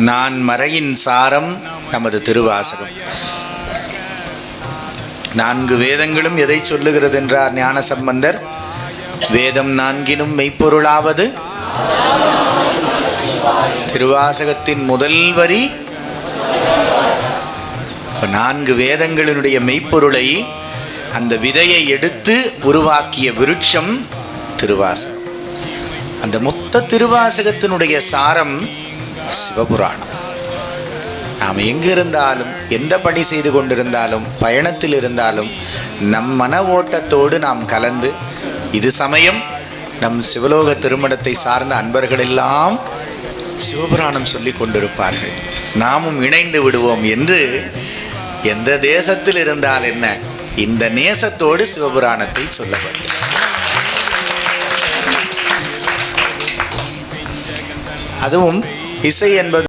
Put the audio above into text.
நான் மறையின் சாரம் நமது திருவாசகம். 4 வேதங்களும் எதை சொல்லுகிறது என்றார் ஞானசம்பந்தர்? வேதம் 4னும் மெய்ப்பொருளாவது. திருவாசகத்தின் முதல் வரி 4 வேதங்களினுடைய மெய்ப்பொருளை, அந்த விதையை எடுத்து உருவாக்கிய விருட்சம் திருவாசகம். அந்த மொத்த திருவாசகத்தினுடைய சாரம் சிவபுராணம். நாம் எங்கிருந்தாலும், எந்த பணி செய்து கொண்டிருந்தாலும், பயணத்தில் இருந்தாலும், நம் மன ஓட்டத்தோடு நாம் கலந்து, இது சமயம் நம் சிவலோக திருமணத்தை சார்ந்த அன்பர்கள் எல்லாம் சிவபுராணம் சொல்லி கொண்டிருப்பார்கள், நாமும் இணைந்து விடுவோம் என்று. எந்த தேசத்தில் இருந்தால் என்ன, இந்த நேசத்தோடு சிவபுராணத்தை சொல்லப்பட்டது. அதுவும் இசை என்பது